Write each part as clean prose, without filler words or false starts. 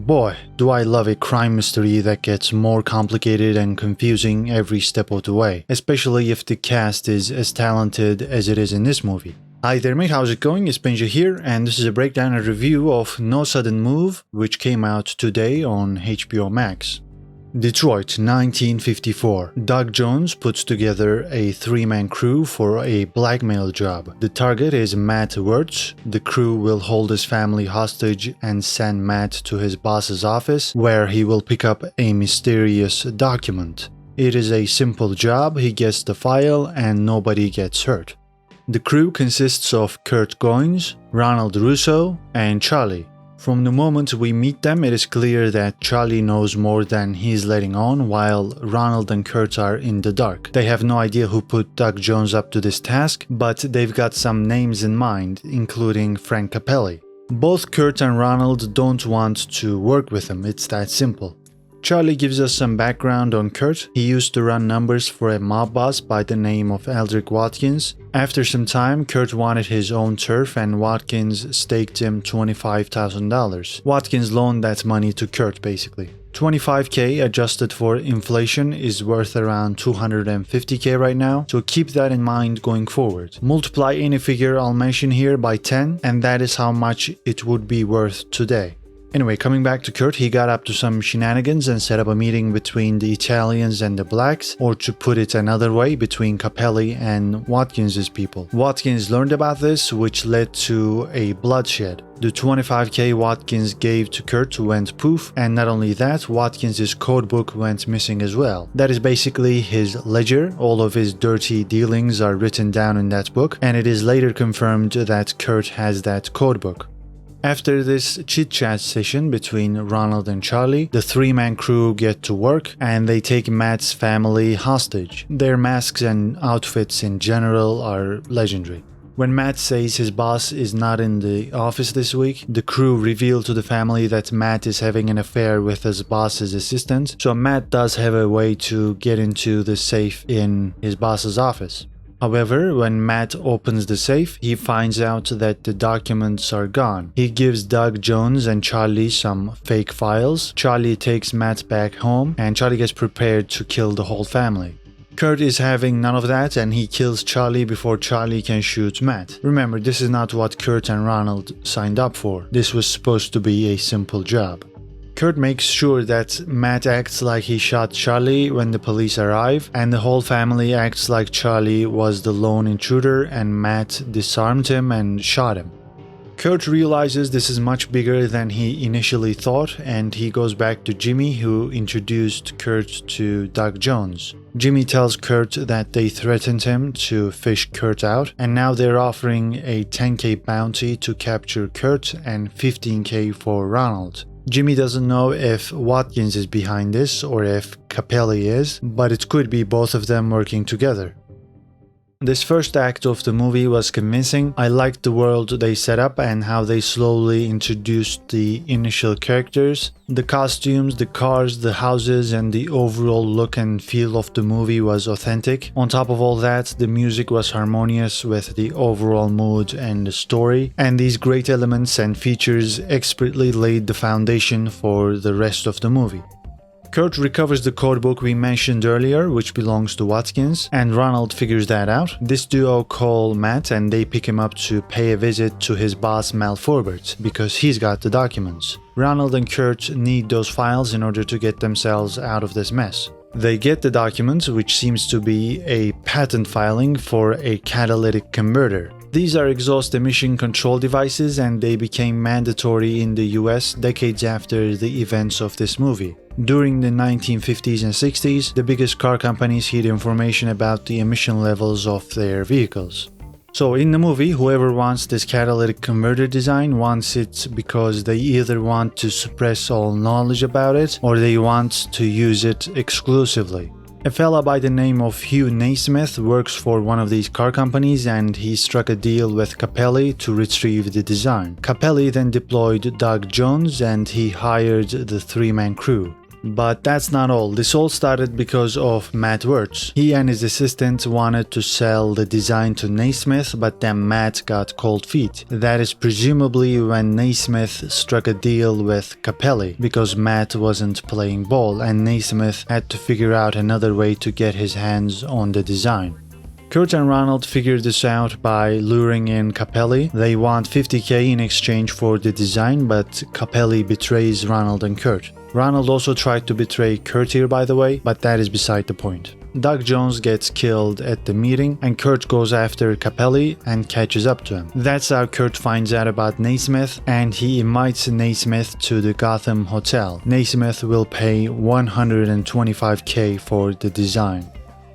Boy, do I love a crime mystery that gets more complicated and confusing every step of the way, especially if the cast is as talented as it is in this movie. Hi there mate, how's it going? It's Benja here, and this is a breakdown and review of No Sudden Move, which came out today on HBO Max. Detroit, 1954. Doug Jones puts together a three-man crew for a blackmail job. The target is Matt Wirtz. The crew will hold his family hostage and send Matt to his boss's office, where he will pick up a mysterious document. It is a simple job, he gets the file and nobody gets hurt. The crew consists of Kurt Goins, Ronald Russo, and Charlie. From the moment we meet them, it is clear that Charlie knows more than he's letting on, while Ronald and Kurt are in the dark. They have no idea who put Doug Jones up to this task, but they've got some names in mind, including Frank Capelli. Both Kurt and Ronald don't want to work with him, it's that simple. Charlie gives us some background on Kurt. He used to run numbers for a mob boss by the name of Eldrick Watkins. After some time, Kurt wanted his own turf and Watkins staked him $25,000. Watkins loaned that money to Kurt basically. $25K adjusted for inflation is worth around $250K right now, so keep that in mind going forward. Multiply any figure I'll mention here by 10 and that is how much it would be worth today. Anyway, coming back to Kurt, he got up to some shenanigans and set up a meeting between the Italians and the blacks, or to put it another way, between Capelli and Watkins' people. Watkins learned about this, which led to a bloodshed. The $25K Watkins gave to Kurt went poof, and not only that, Watkins' codebook went missing as well. That is basically his ledger. All of his dirty dealings are written down in that book, and it is later confirmed that Kurt has that codebook. After this chit-chat session between Ronald and Charlie, the three-man crew get to work and they take Matt's family hostage. Their masks and outfits in general are legendary. When Matt says his boss is not in the office this week, the crew reveal to the family that Matt is having an affair with his boss's assistant, so Matt does have a way to get into the safe in his boss's office. However, when Matt opens the safe, he finds out that the documents are gone. He gives Doug Jones and Charlie some fake files. Charlie takes Matt back home, and Charlie gets prepared to kill the whole family. Kurt is having none of that, and he kills Charlie before Charlie can shoot Matt. Remember, this is not what Kurt and Ronald signed up for. This was supposed to be a simple job. Kurt makes sure that Matt acts like he shot Charlie when the police arrive, and the whole family acts like Charlie was the lone intruder and Matt disarmed him and shot him. Kurt realizes this is much bigger than he initially thought, and he goes back to Jimmy, who introduced Kurt to Doug Jones. Jimmy tells Kurt that they threatened him to fish Kurt out, and now they're offering a $10K bounty to capture Kurt and $15K for Ronald. Jimmy doesn't know if Watkins is behind this or if Capelli is, but it could be both of them working together. This first act of the movie was convincing. I liked the world they set up and how they slowly introduced the initial characters. The costumes, the cars, the houses, and the overall look and feel of the movie was authentic. On top of all that, the music was harmonious with the overall mood and the story, and these great elements and features expertly laid the foundation for the rest of the movie. Kurt recovers the codebook we mentioned earlier, which belongs to Watkins, and Ronald figures that out. This duo call Matt and they pick him up to pay a visit to his boss Mal Forbert, because he's got the documents. Ronald and Kurt need those files in order to get themselves out of this mess. They get the documents, which seems to be a patent filing for a catalytic converter. These are exhaust emission control devices, and they became mandatory in the US decades after the events of this movie. During the 1950s and 60s, the biggest car companies hid information about the emission levels of their vehicles. So in the movie, whoever wants this catalytic converter design wants it because they either want to suppress all knowledge about it or they want to use it exclusively. A fella by the name of Hugh Naismith works for one of these car companies, and he struck a deal with Capelli to retrieve the design. Capelli then deployed Doug Jones and he hired the three-man crew. But that's not all. This all started because of Matt Wirtz. He and his assistant wanted to sell the design to Naismith, but then Matt got cold feet. That is presumably when Naismith struck a deal with Capelli, because Matt wasn't playing ball and Naismith had to figure out another way to get his hands on the design. Kurt and Ronald figured this out by luring in Capelli. They want $50,000 in exchange for the design, but Capelli betrays Ronald and Kurt. Ronald also tried to betray Kurt here, by the way, but that is beside the point. Doug Jones gets killed at the meeting and Kurt goes after Capelli and catches up to him. That's how Kurt finds out about Naismith and he invites Naismith to the Gotham Hotel. Naismith will pay $125,000 for the design.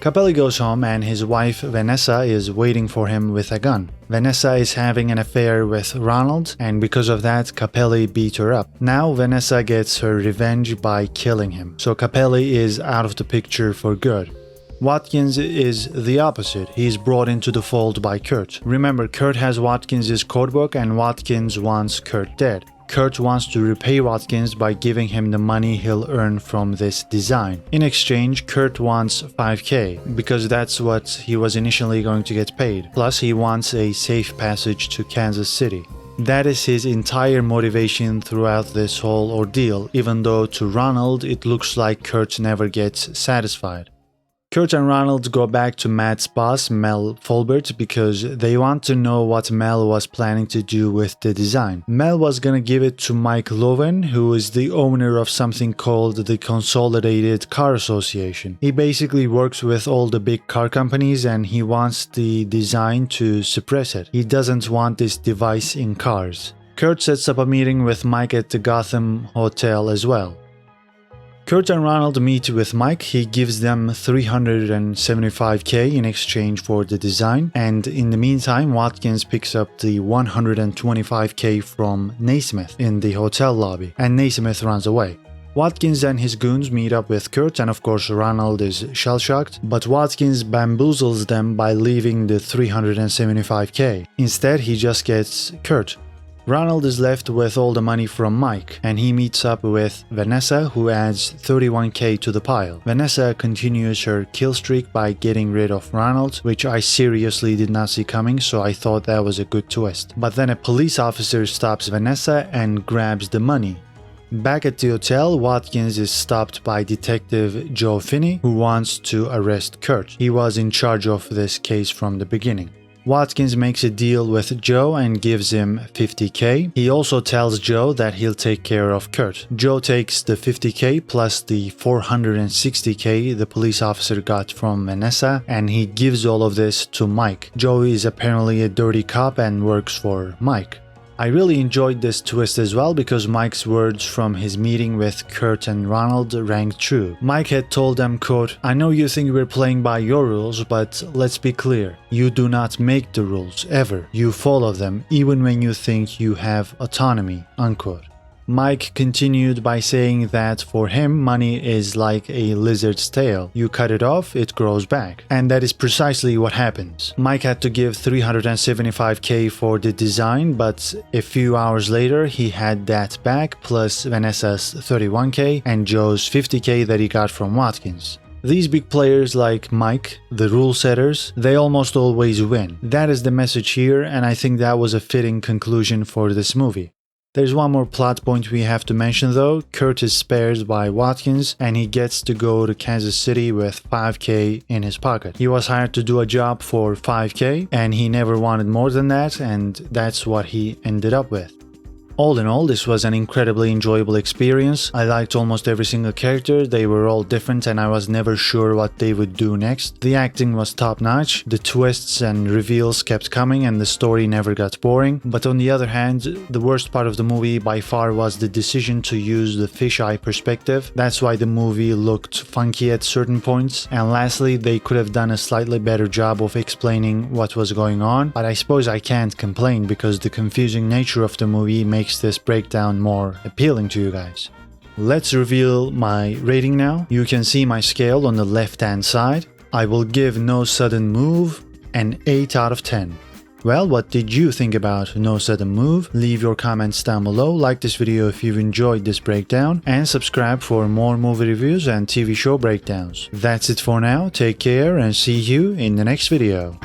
Capelli goes home and his wife Vanessa is waiting for him with a gun. Vanessa is having an affair with Ronald and because of that Capelli beat her up. Now Vanessa gets her revenge by killing him, so Capelli is out of the picture for good. Watkins is the opposite. He's brought into the fold by Kurt. Remember, Kurt has Watkins' codebook and Watkins wants Kurt dead. Kurt wants to repay Watkins by giving him the money he'll earn from this design. In exchange, Kurt wants $5,000 because that's what he was initially going to get paid. Plus, he wants a safe passage to Kansas City. That is his entire motivation throughout this whole ordeal, even though to Ronald it looks like Kurt never gets satisfied. Kurt and Ronald go back to Matt's boss, Mel Folbert, because they want to know what Mel was planning to do with the design. Mel was gonna give it to Mike Loven, who is the owner of something called the Consolidated Car Association. He basically works with all the big car companies and he wants the design to suppress it. He doesn't want this device in cars. Kurt sets up a meeting with Mike at the Gotham Hotel as well. Kurt and Ronald meet with Mike. He gives them $375,000 in exchange for the design, and in the meantime Watkins picks up the $125,000 from Naismith in the hotel lobby, and Naismith runs away. Watkins and his goons meet up with Kurt, and of course Ronald is shell-shocked, but Watkins bamboozles them by leaving the $375,000. Instead, he just gets Kurt. Ronald is left with all the money from Mike, and he meets up with Vanessa, who adds $31,000 to the pile. Vanessa continues her kill streak by getting rid of Ronald, which I seriously did not see coming, so I thought that was a good twist. But then a police officer stops Vanessa and grabs the money. Back at the hotel, Watkins is stopped by Detective Joe Finney, who wants to arrest Kurt. He was in charge of this case from the beginning. Watkins makes a deal with Joe and gives him $50,000. He also tells Joe that he'll take care of Kurt. Joe takes the $50,000 plus the $460,000 the police officer got from Vanessa, and he gives all of this to Mike. Joe is apparently a dirty cop and works for Mike. I really enjoyed this twist as well because Mike's words from his meeting with Kurt and Ronald rang true. Mike had told them, quote, "I know you think we're playing by your rules, but let's be clear. You do not make the rules, ever. You follow them, even when you think you have autonomy," unquote. Mike continued by saying that for him, money is like a lizard's tail. You cut it off, it grows back. And that is precisely what happens. Mike had to give $375,000 for the design, but a few hours later, he had that back, plus Vanessa's $31,000 and Joe's $50,000 that he got from Watkins. These big players like Mike, the rule setters, they almost always win. That is the message here, and I think that was a fitting conclusion for this movie. There's one more plot point we have to mention though. Kurt is spared by Watkins and he gets to go to Kansas City with $5,000 in his pocket. He was hired to do a job for $5,000 and he never wanted more than that, and that's what he ended up with. All in all, this was an incredibly enjoyable experience. I liked almost every single character, they were all different and I was never sure what they would do next. The acting was top notch, the twists and reveals kept coming and the story never got boring. But on the other hand, the worst part of the movie by far was the decision to use the fisheye perspective. That's why the movie looked funky at certain points. And lastly, they could have done a slightly better job of explaining what was going on, but I suppose I can't complain because the confusing nature of the movie makes this breakdown more appealing to you guys. Let's reveal my rating now. You can see my scale on the left hand side. I will give No Sudden Move an 8 out of 10. Well, what did you think about No Sudden Move? Leave your comments down below, like this video if you've enjoyed this breakdown, and subscribe for more movie reviews and TV show breakdowns. That's it for now, take care and see you in the next video.